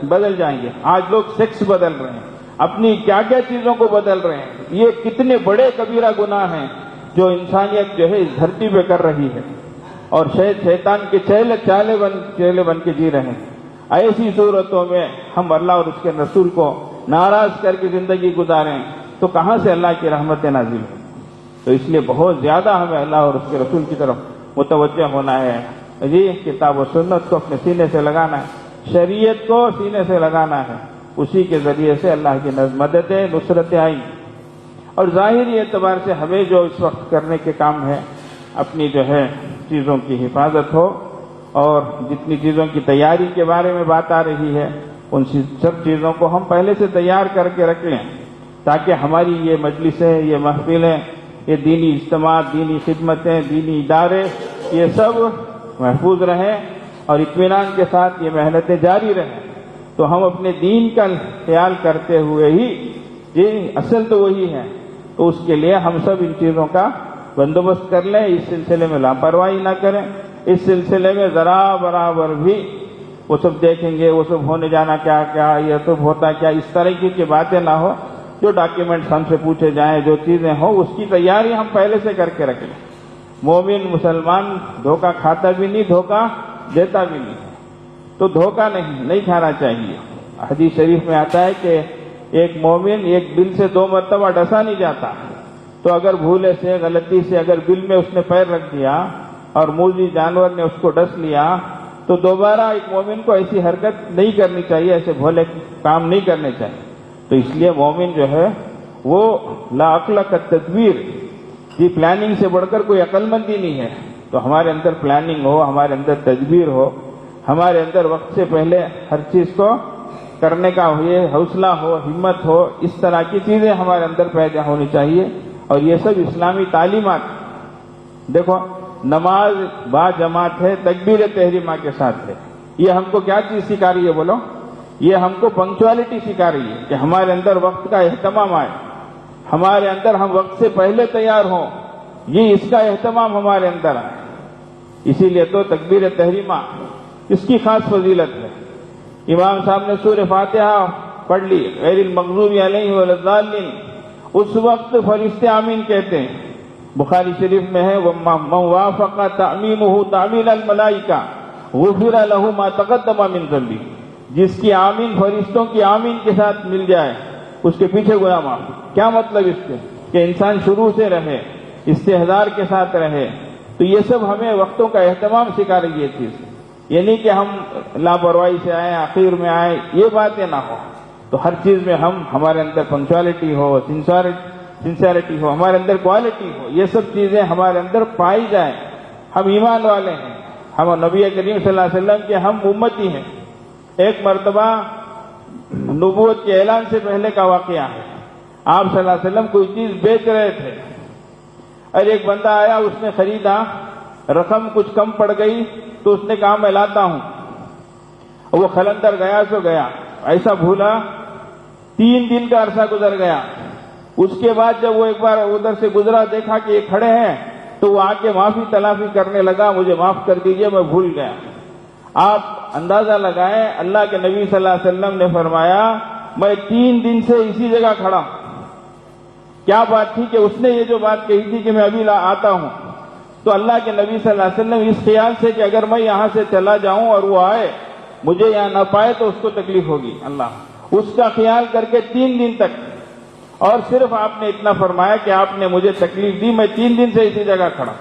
بدل جائیں گے۔ آج لوگ سیکس بدل رہے ہیں، اپنی کیا کیا چیزوں کو بدل رہے ہیں۔ یہ کتنے بڑے کبیرہ گناہ ہیں جو انسانیت جو ہے اس دھرتی پہ کر رہی ہے، اور شیطان کے چیلے بن کے جی رہے ہیں۔ ایسی صورتوں میں ہم اللہ اور اس کے رسول کو ناراض کر کے زندگی گزاریں تو کہاں سے اللہ کی رحمت نازل ہو؟ تو اس لیے بہت زیادہ ہمیں اللہ اور اس کے رسول کی طرف متوجہ ہونا ہے۔ جی کتاب و سنت کو اپنے سینے سے لگانا ہے، شریعت کو سینے سے لگانا ہے، اسی کے ذریعے سے اللہ کی مددیں نصرتیں آئیں۔ اور ظاہری اعتبار سے ہمیں جو اس وقت کرنے کے کام ہے، اپنی جو ہے چیزوں کی حفاظت ہو، اور جتنی چیزوں کی تیاری کے بارے میں بات آ رہی ہے ان سب چیزوں کو ہم پہلے سے تیار کر کے رکھ لیں، تاکہ ہماری یہ مجلسیں، یہ محفلیں، یہ دینی اجتماعات، دینی خدمتیں، دینی ادارے، یہ سب محفوظ رہیں اور اطمینان کے ساتھ یہ محنتیں جاری رہیں۔ تو ہم اپنے دین کا خیال کرتے ہوئے ہی، یہ اصل تو وہی ہے، تو اس کے لیے ہم سب ان چیزوں کا بندوبست کر لیں، اس سلسلے میں لاپرواہی نہ کریں، اس سلسلے میں ذرا برابر بھی وہ سب دیکھیں گے، وہ سب ہونے جانا کیا کیا، یہ سب ہوتا کیا، اس طرح کی باتیں نہ ہو۔ جو ڈاکیومنٹس ہم سے پوچھے جائیں، جو چیزیں ہوں، اس کی تیاری ہم پہلے سے کر کے رکھ لیں۔ مومن مسلمان دھوکہ کھاتا بھی نہیں، دھوکہ دیتا بھی نہیں، تو دھوکہ نہیں کھانا چاہیے۔ حدیث شریف میں آتا ہے کہ ایک مومن ایک بل سے 2 مرتبہ ڈسا نہیں جاتا، تو اگر بھولے سے، غلطی سے اگر بل میں اس نے پیر رکھ دیا اور موذی جانور نے اس کو ڈس لیا، تو دوبارہ ایک مومن کو ایسی حرکت نہیں کرنی چاہیے، ایسے بھولے کام نہیں کرنے چاہیے۔ تو اس لیے مومن جو ہے وہ لا عقل کا تدبیر، جی پلاننگ سے بڑھ کر کوئی عقل مندی نہیں ہے. تو ہمارے اندر پلاننگ ہو، ہمارے اندر تدبیر ہو، ہمارے اندر وقت سے پہلے ہر چیز کو کرنے کا یہ حوصلہ ہو، ہمت ہو، اس طرح کی چیزیں ہمارے اندر پیدا ہونی چاہیے. اور یہ سب اسلامی تعلیمات. دیکھو نماز با جماعت ہے، تکبیر تحریمہ کے ساتھ ہے. یہ ہم کو کیا چیز سکھا رہی ہے بولو؟ یہ ہم کو پنکچوالٹی سکھا رہی ہے کہ ہمارے اندر وقت کا اہتمام آئے، ہمارے اندر ہم وقت سے پہلے تیار ہوں، یہ اس کا اہتمام ہمارے اندر آئے. اسی لیے تو تکبیر تحریمہ اس کی خاص فضیلت ہے. امام صاحب نے سورہ فاتحہ پڑھ لی، غیر المغضوب علیہم ولا الضالین، اس وقت فرشتے آمین کہتے ہیں. بخاری شریف میں ہے وَمَن وَافَقَ تَعْمِيمُهُ تَعْمِيلَ الْمَلَائِكَةِ غُفِرَ لَهُ مَا تَقَدَّمَ مِن ذَنبِهِ. جس کی آمین فرشتوں کی آمین کے ساتھ مل جائے اس کے پیچھے گناہ معاف. کیا مطلب اس کے؟ کہ انسان شروع سے رہے، استحضار کے ساتھ رہے. تو یہ سب ہمیں وقتوں کا اہتمام سکھا رہی ہے چیز. یہ نہیں کہ ہم لاپرواہی سے آئیں، آخر میں آئیں، یہ باتیں نہ ہو. تو ہر چیز میں ہمارے اندر پنکچوالٹی ہو، سنسیئرٹی ہو، ہمارے اندر کوالٹی ہو، یہ سب چیزیں ہمارے اندر پائی جائیں. ہم ایمان والے ہیں، ہم نبی کریم صلی اللہ علیہ وسلم کے ہم امتی ہیں. ایک مرتبہ نبوت کے اعلان سے پہلے کا واقعہ ہے. آپ صلی اللہ علیہ وسلم کوئی چیز بیچ رہے تھے اور ایک بندہ آیا، اس نے خریدا، رقم کچھ کم پڑ گئی تو اس نے کہا میں لاتا ہوں. وہ خلندر گیا سو گیا، ایسا بھولا. 3 دن کا عرصہ گزر گیا. اس کے بعد جب وہ ایک بار ادھر سے گزرا، دیکھا کہ یہ کھڑے ہیں، تو وہ آ کے معافی تلافی کرنے لگا، مجھے معاف کر دیجئے، میں بھول گیا. آپ اندازہ لگائیں، اللہ کے نبی صلی اللہ علیہ وسلم نے فرمایا میں 3 دن سے اسی جگہ کھڑا ہوں. کیا بات تھی کہ اس نے یہ جو بات کہی تھی کہ میں ابھی آتا ہوں. تو اللہ کے نبی صلی اللہ علیہ وسلم اس خیال سے کہ اگر میں یہاں سے چلا جاؤں اور وہ آئے مجھے یہاں نہ پائے تو اس کو تکلیف ہوگی، اللہ اس کا خیال کر کے 3 دن تک. اور صرف آپ نے اتنا فرمایا کہ آپ نے مجھے تکلیف دی، میں 3 دن سے اسی جگہ کھڑا.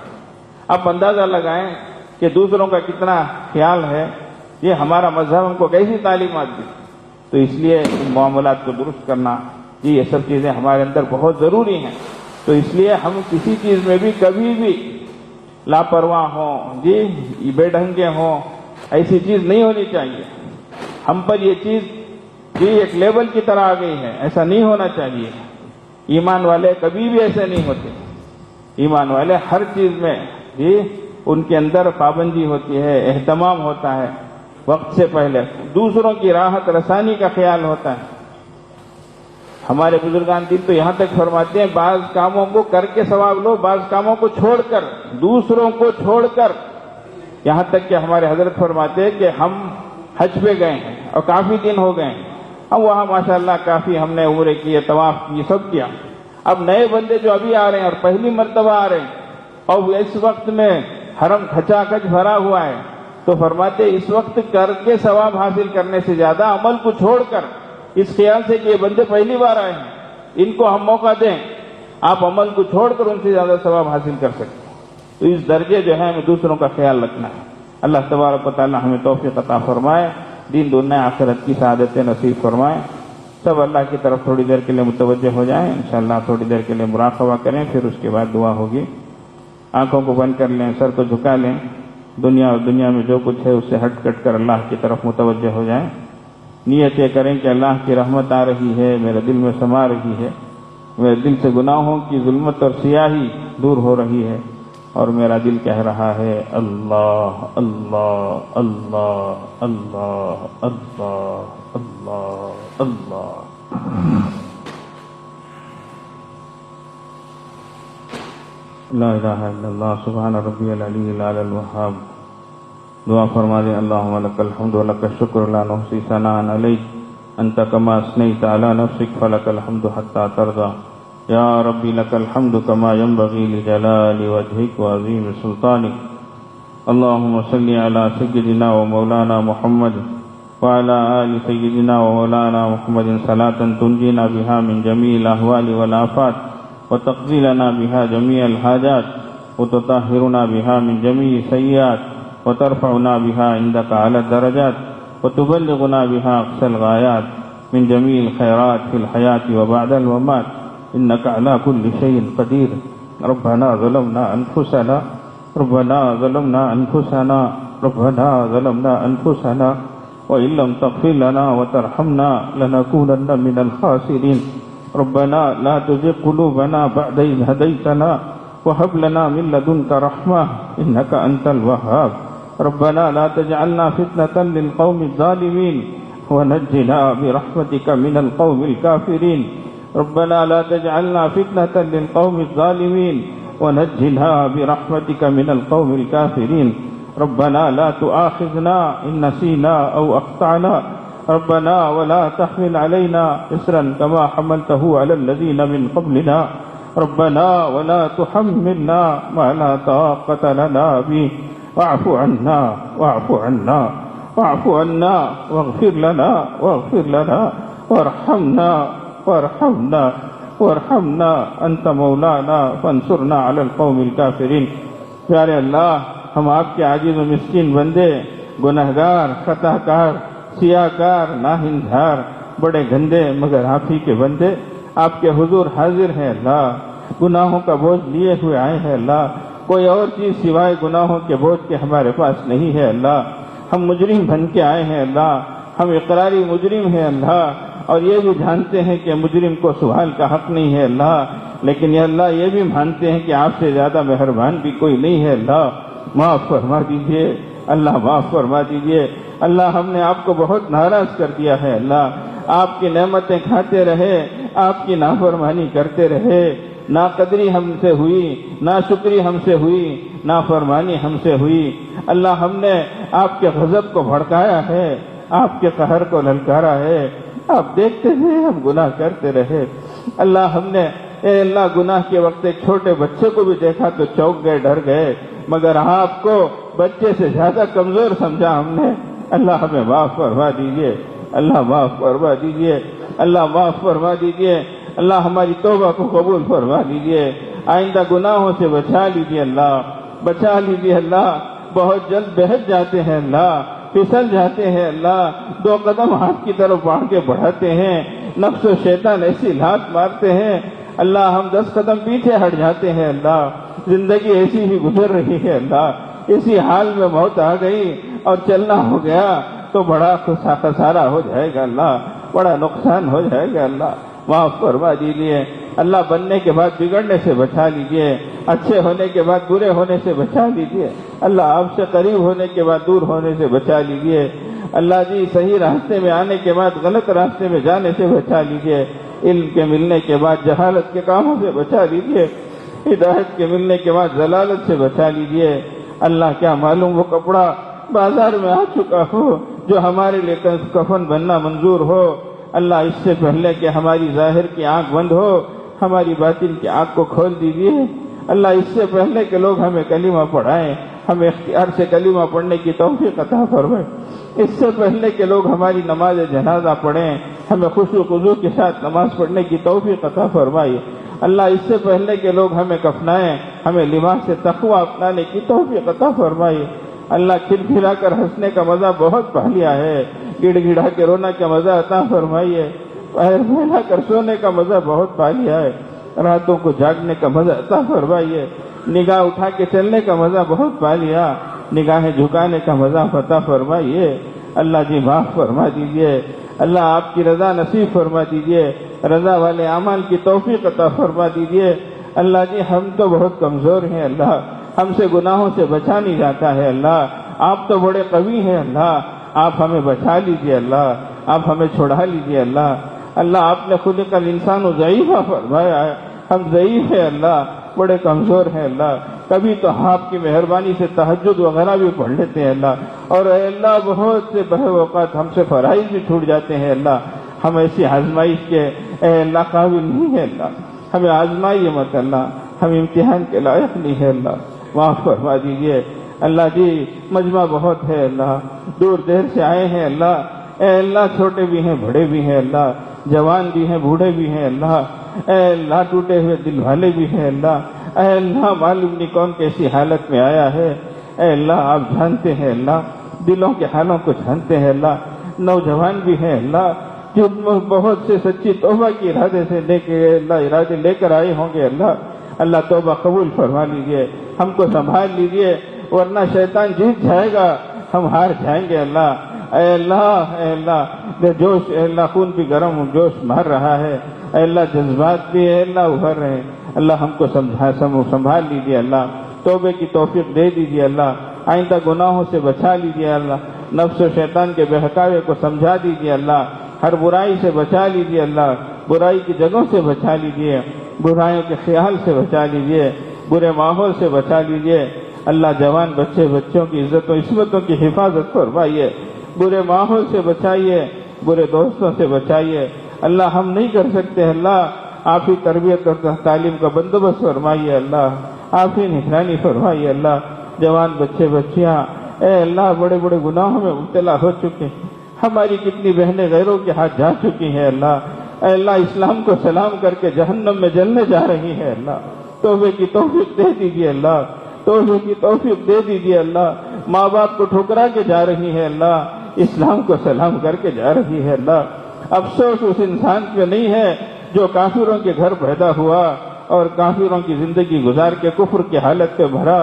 اب اندازہ لگائیں کہ دوسروں کا کتنا خیال ہے. یہ ہمارا مذہب ہم کو کیسی تعلیمات دی. تو اس لیے ان معاملات کو درست کرنا، یہ سب چیزیں ہمارے اندر بہت ضروری ہیں. تو اس لیے ہم کسی چیز میں بھی کبھی بھی لاپرواہ ہوں، جی بے ڈھنگے ہوں، ایسی چیز نہیں ہونی چاہیے. ہم پر یہ چیز جی ایک لیبل کی طرح آ گئی ہے، ایسا نہیں ہونا چاہیے. ایمان والے کبھی بھی ایسے نہیں ہوتے. ایمان والے ہر چیز میں جی ان کے اندر پابندی ہوتی ہے، اہتمام ہوتا ہے، وقت سے پہلے دوسروں کی راحت رسانی کا خیال ہوتا ہے. ہمارے بزرگان دین تو یہاں تک فرماتے ہیں بعض کاموں کو کر کے ثواب لو، بعض کاموں کو چھوڑ کر، دوسروں کو چھوڑ کر. یہاں تک کہ ہمارے حضرت فرماتے ہیں کہ ہم حج پہ گئے ہیں اور کافی دن ہو گئے ہیں، ہم وہاں ماشاءاللہ کافی ہم نے عمرے کیے، طواف کیے، سب کیا. اب نئے بندے جو ابھی آ رہے ہیں اور پہلی مرتبہ آ رہے ہیں اور اس وقت میں حرم کھچا کھچ بھرا ہوا ہے، تو فرماتے اس وقت کر کے ثواب حاصل کرنے سے زیادہ عمل کو چھوڑ کر، اس خیال سے کہ یہ بندے پہلی بار آئے ہیں، ان کو ہم موقع دیں، آپ عمل کو چھوڑ کر ان سے زیادہ ثواب حاصل کر سکتے ہیں. تو اس درجے جو ہے ہمیں دوسروں کا خیال رکھنا ہے. اللہ تبارک و تعالی ہمیں توفیق عطا فرمائے، دین دنیا آخرت کی سعادتیں نصیب فرمائے. سب اللہ کی طرف تھوڑی دیر کے لیے متوجہ ہو جائیں. انشاءاللہ تھوڑی دیر کے لیے مراقبہ کریں، پھر اس کے بعد دعا ہوگی. آنکھوں کو بند کر لیں، سر کو جھکا لیں. دنیا اور دنیا میں جو کچھ ہے اس سے ہٹ کٹ کر اللہ کی طرف متوجہ ہو جائیں. نیت یہ کریں کہ اللہ کی رحمت آ رہی ہے، میرے دل میں سما رہی ہے، میرے دل سے گناہوں کی ظلمت اور سیاہی دور ہو رہی ہے، اور میرا دل کہہ رہا ہے اللہ اللہ اللہ اللہ اللہ اللہ اللہ. لا الہ الا اللہ سبحان ربی العلی الاعلی الوہاب. دعا فرما دیں. اللہم لک الحمد ولک الشکر لا نحصی ثناء علیک انت کما اثنیت علی نفسک فلک الحمد حتی ترضی. یا ربی لک الحمد کما ینبغی لجلال وجہک وعظیم سلطانک. اللہم صلی علی سیدنا و مولانا محمد وعلی آل سیدنا و مولانا محمد صلاة تنجینا بها من جمیع الاحوال والآفات وتقضی لنا بها جميع الحاجات وتطهرنا بها من جميع السیئات وترفعنا بها عندك على الدرجات وتبلغنا بها أقصى الغايات من جميع الخيرات في الحياة وبعد الممات إنك على كل شيء قدير. ربنا ظلمنا أنفسنا ربنا ظلمنا أنفسنا ربنا ظلمنا أنفسنا وإن لم تغفر لنا وترحمنا لنكونن من الخاسرين ربنا لا تزغ قلوبنا بعد إذ هديتنا وهب لنا من لدنك رحمة إنك أنت الوهاب ربنا لا تجعلنا فتنة للقوم الظالمين ونجنا برحمتك من القوم الكافرين ربنا لا تجعلنا فتنة للقوم الظالمين ونجنا برحمتك من القوم الكافرين ربنا لا تؤاخذنا إن نسينا أو أخطأنا ربنا ولا تحمل علينا إصرا كما حملته على الذين من قبلنا ربنا ولا تحملنا ما لا طاقة لنا به واعف عنا واعف عنا واعف عنا واغفر لنا وارحمنا وارحمنا أنت مولانا فانصرنا على القوم الكافرين پیارے اللہ، ہم آپ کے عاجز و مسکین بندے، گنہگار، خطا کار، سیاہ کار، ناہنجار، بڑے گندے مگر آپ ہی کے بندے آپ کے حضور حاضر ہیں اللہ، گناہوں کا بوجھ لیے ہوئے آئے ہیں اللہ، کوئی اور چیز سوائے گناہوں کے بوجھ کے ہمارے پاس نہیں ہے اللہ، ہم مجرم بن کے آئے ہیں اللہ، ہم اقراری مجرم ہیں اللہ، اور یہ بھی جانتے ہیں کہ مجرم کو سوال کا حق نہیں ہے اللہ، لیکن یہ اللہ یہ بھی مانتے ہیں کہ آپ سے زیادہ مہربان بھی کوئی نہیں ہے اللہ، معاف فرما دیجئے اللہ، معاف فرما دیجئے اللہ، ہم نے آپ کو بہت ناراض کر دیا ہے اللہ، آپ کی نعمتیں کھاتے رہے، آپ کی نافرمانی کرتے رہے، ناقدری ہم سے ہوئی، ناشکری ہم سے ہوئی، نافرمانی ہم سے ہوئی اللہ، ہم نے آپ کے غضب کو بھڑکایا ہے، آپ کے قہر کو للکارا ہے، آپ دیکھتے ہیں ہم گناہ کرتے رہے اللہ، ہم نے اے اللہ گناہ کے وقت ایک چھوٹے بچے کو بھی دیکھا تو چونک گئے، ڈر گئے، مگر آپ کو بچے سے زیادہ کمزور سمجھا ہم نے اللہ، ہمیں معاف فرما دیجئے اللہ، معاف فرما دیجئے اللہ، معاف فرما دیجئے اللہ، ہماری توبہ کو قبول فرما دیجئے، آئندہ گناہوں سے بچا لیجئے اللہ، بچا لیجئے اللہ، بہت جلد بہت جاتے ہیں اللہ، پھسل جاتے ہیں اللہ، 2 قدم ہاتھ کی طرف بڑھ کے بڑھاتے ہیں، نفس و شیطان ایسی لات مارتے ہیں اللہ، ہم 10 قدم پیچھے ہٹ جاتے ہیں اللہ، زندگی ایسی ہی گزر رہی ہے اللہ، اسی حال میں موت آ گئی اور چلنا ہو گیا تو بڑا خسارہ ہو جائے گا اللہ، بڑا نقصان ہو جائے گا اللہ، معاف فرما دیجیے اللہ، بننے کے بعد بگڑنے سے بچا لیجیے، اچھے ہونے کے بعد برے ہونے سے بچا لیجیے اللہ، آپ سے قریب ہونے کے بعد دور ہونے سے بچا لیجیے اللہ جی، صحیح راستے میں آنے کے بعد غلط راستے میں جانے سے بچا لیجیے، علم کے ملنے کے بعد جہالت کے کاموں سے بچا لیجیے، ہدایت کے ملنے کے بعد ضلالت سے بچا لیجیے اللہ، کیا معلوم وہ کپڑا بازار میں آ چکا ہو جو ہمارے لیے کفن بننا منظور ہو اللہ، اس سے پہلے کہ ہماری ظاہر کی آنکھ بند ہو ہماری باطن کی آنکھ کو کھول دیجیے اللہ، اس سے پہلے کہ لوگ ہمیں کلمہ پڑھائیں ہمیں اختیار سے کلمہ پڑھنے کی توفیق عطا فرمائے، اس سے پہلے کہ لوگ ہماری نماز جنازہ پڑھیں ہمیں خشوع و خضوع کے ساتھ نماز پڑھنے کی توفیق عطا فرمائے اللہ، اس سے پہلے کہ لوگ ہمیں کفنائیں ہمیں لباس تقویٰ اپنانے کی توفیق عطا فرمائے اللہ، کھلکھلا کر ہنسنے کا مزہ بہت پا لیا ہے، گڑ گڑا کے رونا کا مزہ عطا فرمائیے، پیر پھیلا کر سونے کا مزہ بہت پا لیا ہے، راتوں کو جاگنے کا مزہ عطا فرمائیے، نگاہ اٹھا کے چلنے کا مزہ بہت پا لیا، نگاہیں جھکانے کا مزہ عطا فرمائیے اللہ جی، معاف فرما دیجیے اللہ، آپ کی رضا نصیب فرما دیجیے، رضا والے اعمال کی توفیق عطا فرما دیجیے اللہ جی، ہم تو بہت کمزور ہیں اللہ، ہم سے گناہوں سے بچا نہیں جاتا ہے اللہ، آپ تو بڑے قوی ہیں اللہ، آپ ہمیں بچا لیجیے اللہ، آپ ہمیں چھڑا لیجیے اللہ، اللہ آپ نے خلق الانسان ضعیفا فرمایا ہے، ہم ضعیف ہیں اللہ، بڑے کمزور ہیں اللہ، کبھی تو آپ کی مہربانی سے تہجد وغیرہ بھی پڑھ لیتے ہیں اللہ، اور اے اللہ بہت سے بہت اوقات ہم سے فرائض بھی چھوٹ جاتے ہیں اللہ، ہم ایسی آزمائش کے اے اللہ قابل نہیں ہے اللہ، ہمیں آزمائیے مت اللہ، ہم امتحان کے لائق نہیں ہے اللہ، معاف فرما دیجیے اللہ جی، مجمع بہت ہے اللہ، دور دیر سے آئے ہیں اللہ، اے اللہ چھوٹے بھی ہیں بڑے بھی ہیں اللہ، جوان بھی ہیں بوڑھے بھی ہیں اللہ، اے اللہ ٹوٹے ہوئے دل والے بھی ہیں اللہ، اے اللہ معلوم نہیں کون کیسی حالت میں آیا ہے، اے اللہ آپ جانتے ہیں اللہ، دلوں کے حالوں کو جانتے ہیں اللہ، نوجوان بھی ہیں اللہ جو بہت سے سچی توبہ کی ارادے سے ارادے لے کر آئے ہوں گے اللہ، اللہ توبہ قبول فرما لیجئے، ہم کو سنبھال لیجئے، ورنہ شیطان جیت جائے گا، ہم ہار جائیں گے۔ اللہ اے اللہ جوش، اے اللہ خون بھی گرم جوش مار رہا ہے، اے اللہ جذبات بھی اے اللہ ابھر رہے ہیں، اللہ ہم کو سنبھال لیجئے، اللہ توبے کی توفیق دے دیجئے، اللہ آئندہ گناہوں سے بچا لیجئے، اللہ نفس و شیطان کے بہکاوے کو سمجھا دیجئے، اللہ ہر برائی سے بچا لیجئے، اللہ برائی کی جگہوں سے بچا لیجئے، برائیوں کے خیال سے بچا لیجئے، برے ماحول سے بچا لیجئے، اللہ جوان بچوں کی عزت و عصمتوں کی حفاظت فرمائیے، برے ماحول سے بچائیے، برے دوستوں سے بچائیے، اللہ ہم نہیں کر سکتے، اللہ آپ ہی تربیت اور تعلیم کا بندوبست فرمائیے، اللہ آپ ہی نگرانی فرمائیے، اللہ جوان بچیاں اے اللہ بڑے بڑے گناہوں میں مبتلا ہو چکے ہیں، ہماری کتنی بہنیں غیروں کے ہاتھ جا چکی ہیں، اللہ اے اللہ اسلام کو سلام کر کے جہنم میں جلنے جا رہی ہے، اللہ توبے کی توفیق دے دیجیے، اللہ توبے کی توفیق دے دیجیے، اللہ ماں باپ کو ٹھکرا کے جا رہی ہے، اللہ اسلام کو سلام کر کے جا رہی ہے، اللہ افسوس اس انسان پہ نہیں ہے جو کافروں کے گھر پیدا ہوا اور کافروں کی زندگی گزار کے کفر کی حالت پہ بھرا،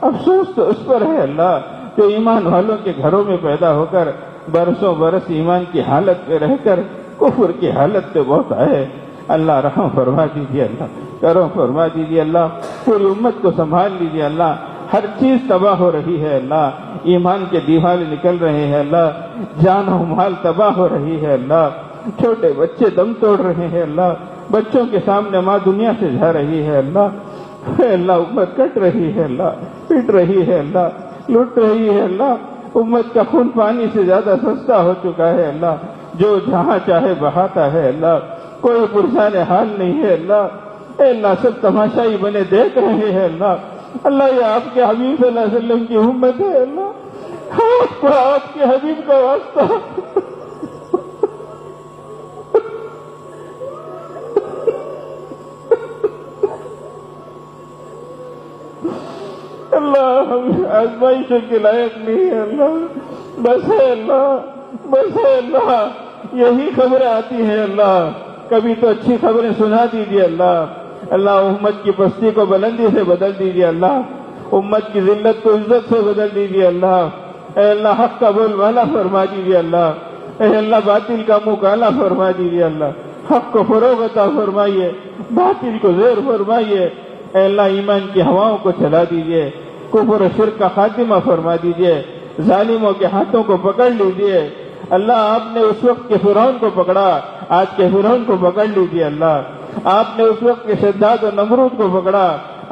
افسوس تو اس پر ہے اللہ جو ایمان والوں کے گھروں میں پیدا ہو کر برسوں برس ایمان کی حالت پہ رہ کر کفر کی حالت پہ بہت آئے، اللہ رحم فرما دیجیے، اللہ کرم فرما دیجیے، اللہ پوری امت کو سنبھال لیجیے، اللہ ہر چیز تباہ ہو رہی ہے، اللہ ایمان کے دیوالے نکل رہے ہیں، اللہ جان و مال تباہ ہو رہی ہے، اللہ چھوٹے بچے دم توڑ رہے ہیں، اللہ بچوں کے سامنے ماں دنیا سے جا رہی ہے، اللہ امت کٹ رہی ہے، اللہ پٹ رہی ہے، اللہ لٹ رہی ہے، اللہ امت کا خون پانی سے زیادہ سستا ہو چکا ہے، اللہ جو جہاں چاہے بہاتا ہے، اللہ کوئی پرسان حال نہیں ہے، اللہ اے اللہ سب تماشائی بنے دیکھ رہے ہیں، اللہ یہ آپ کے حبیب صلی اللہ علیہ وسلم کی امت ہے، اللہ آپ کے حبیب کا واسطہ اللہ ہم آزمائشوں کے لائق نہیں ہے، اللہ بس ہے، اللہ یہی خبریں آتی ہیں، اللہ کبھی تو اچھی خبریں سنا دیجیے، اللہ امت کی پستی کو بلندی سے بدل دیجیے، اللہ امت کی ذلت کو عزت سے بدل دیجیے، اللہ اے اللہ حق کا بول والا فرما دیجیے، اللہ اے اللہ باطل کا منہ کالا فرما دیجیے، اللہ حق کو فروغ عطا فرمائیے، باطل کو زیر فرمائیے، اے اللہ ایمان کی ہواؤں کو چلا دیجیے، کفر و شرک کا خاتمہ فرما دیجیے، ظالموں کے ہاتھوں کو پکڑ لیجیے، اللہ آپ نے اس وقت کے فرعون کو پکڑا، آج کے فرعون کو پکڑ لیجیے، اللہ آپ نے اس وقت کے شداد و نمرود کو پکڑا،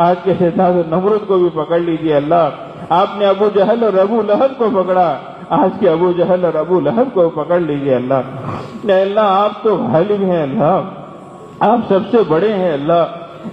آج کے شداد و نمرود کو بھی پکڑ لیجیے، اللہ آپ نے ابو جہل اور ابو لہب کو پکڑا، آج کے ابو جہل اور ابو لہب کو پکڑ لیجیے، اللہ اے اللہ آپ تو غالب ہیں، اللہ آپ سب سے بڑے ہیں، اللہ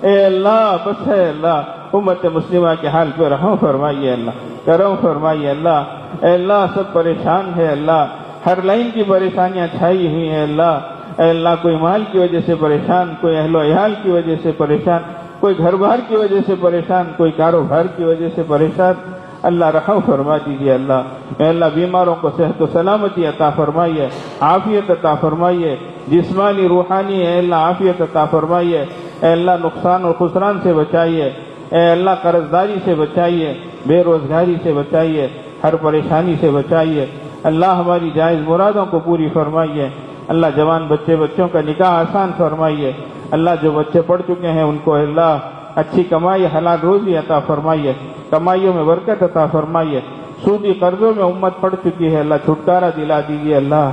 اے اللہ بس ہے، اللہ امت مسلمہ کے حال پہ رحم فرمائیے، اللہ کرم فرمائیے، اللہ اے اللہ سب پریشان ہے، اللہ ہر لائن کی پریشانیاں چھائی ہوئی ہیں، اللہ اے اللہ کوئی مال کی وجہ سے پریشان، کوئی اہل و عیال کی وجہ سے پریشان، کوئی گھر بار کی وجہ سے پریشان، کوئی کاروبار کی وجہ سے پریشان، اللہ رحم فرما دیجیے، اللہ اے اللہ بیماروں کو صحت و سلامتی عطا فرمائیے، عافیت عطا فرمائیے، جسمانی روحانی اے اللہ عافیت عطا فرمائیے، اے اللہ نقصان اور خسران سے بچائیے، اے اللہ قرض داری سے بچائیے، بے روزگاری سے بچائیے، ہر پریشانی سے بچائیے، اللہ ہماری جائز مرادوں کو پوری فرمائیے، اللہ جوان بچوں کا نکاح آسان فرمائیے، اللہ جو بچے پڑھ چکے ہیں ان کو اللہ اچھی کمائی حلال روزی عطا فرمائیے، کمائیوں میں برکت عطا فرمائیے، سودی قرضوں میں امت پڑ چکی ہے، اللہ چھٹکارا دلا دیجیے، اللہ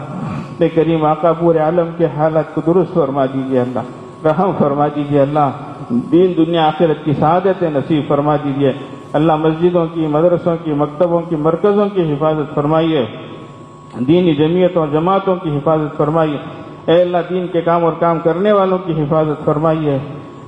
اپنے کریم آقا پورے عالم کے حالات کو درست فرما دیجیے، اللہ رحم فرما دیجیے، اللہ دین دنیا آخرت کی سعادت نصیب فرما دیجیے، اللہ مسجدوں کی، مدرسوں کی، مکتبوں کی، مرکزوں کی حفاظت فرمائیے، دینی جمعیتوں اور جماعتوں کی حفاظت فرمائیے، اے اللہ دین کے کام اور کام کرنے والوں کی حفاظت فرمائیے،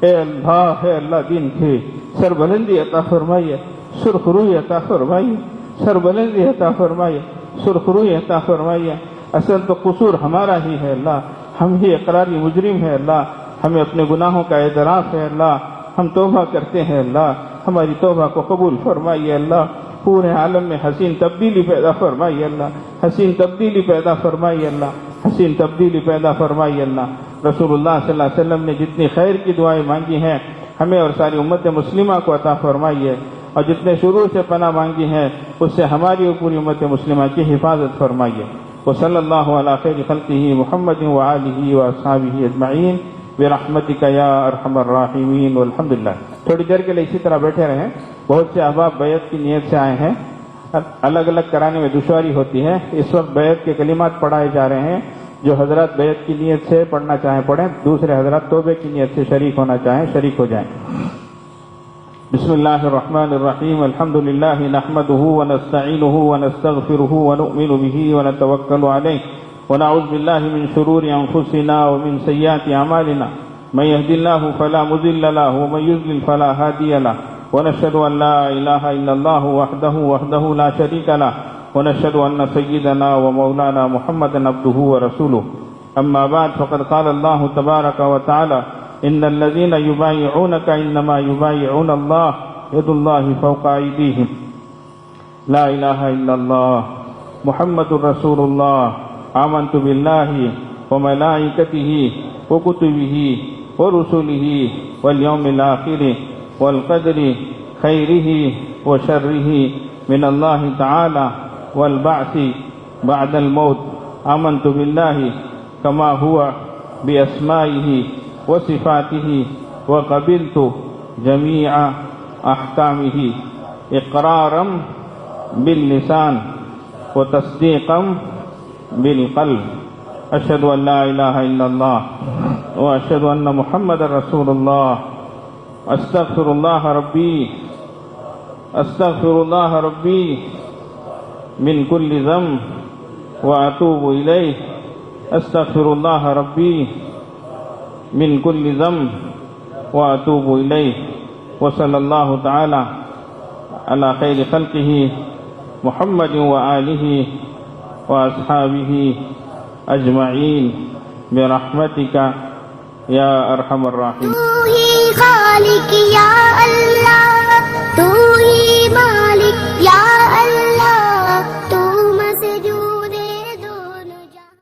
اے اللہ دین کی سربلندی عطا فرمائیے، سرخ روی عطا فرمائیے، سربلندی عطا فرمائیے، سرخ روی عطا فرمائیے، اصل تو قصور ہمارا ہی ہے، اللہ ہم ہی اقراری مجرم ہے، اللہ ہمیں اپنے گناہوں کا اعتراف ہے، اللہ ہم توبہ کرتے ہیں، اللہ ہماری توبہ کو قبول فرمائیے، اللہ پورے عالم میں حسین تبدیلی پیدا فرمائیے، اللہ حسین تبدیلی پیدا فرمائیے، اللہ حسین تبدیلی پیدا فرمائیے، اللہ رسول اللہ صلی اللہ علیہ وسلم نے جتنی خیر کی دعائیں مانگی ہیں ہمیں اور ساری امت مسلمہ کو عطا فرمائیے، اور جتنے شروع سے پناہ مانگی ہیں اس سے ہماری اور پوری امت مسلمہ کی حفاظت فرمائیے۔ وصلی اللہ علی خیر خلقہ محمد وآلہ واصحابہ اجمعین برحمتک یا ارحم الراحمین والحمدللہ۔ تھوڑی دیر کے لیے اسی طرح بیٹھے رہیں، بہت سے احباب بیعت کی نیت سے آئے ہیں، الگ الگ کرانے میں دشواری ہوتی ہے۔ اس وقت بیعت کے کلمات پڑھائے جا رہے ہیں، جو حضرات بیعت کی نیت سے پڑھنا چاہیں پڑھیں، دوسرے حضرات توبے کی نیت سے شریک ہونا چاہیں شریک ہو جائیں۔ بسم اللہ الرحمن الرحیم، الحمد للہ نحمده ونستعینه ونستغفره ونؤمن به ونتوکل علیہ ونعوذ باللہ من شرور انفسنا ومن سیئات اعمالنا، من يهد الله فلا مضل له ومن يضلل فلا هادي له، ونشهد ان لا اله الا الله وحده لا شريك له، ونشهد ان سيدنا ومولانا محمدا عبده ورسوله، اما بعد فقد قال الله تبارك وتعالى ان الذين يبايعونك انما يبايعون الله يد الله فوق ايديهم، لا اله الا الله محمد رسول الله، آمنت بالله وملائكته وكتبه ورسله واليوم الآخر والقدر خيره وشره من الله تعالى والبعث بعد الموت، آمنت بالله كما هو بأسمائه وصفاته وقبلت جميع أحكامه إقرارا باللسان وتصديقا بالقلب، أشهد أن لا إله إلا الله وأشهد أن محمد رسول الله، أستغفر الله ربي من كل ذنب وأتوب إليه، أستغفر الله ربي من كل ذنب وأتوب إليه، وصلى الله تعالى على خير خلقه محمد وآله وأصحابه أجمعين برحمتك يا أرحم الراحمين۔ تو ہی خالق یا اللہ،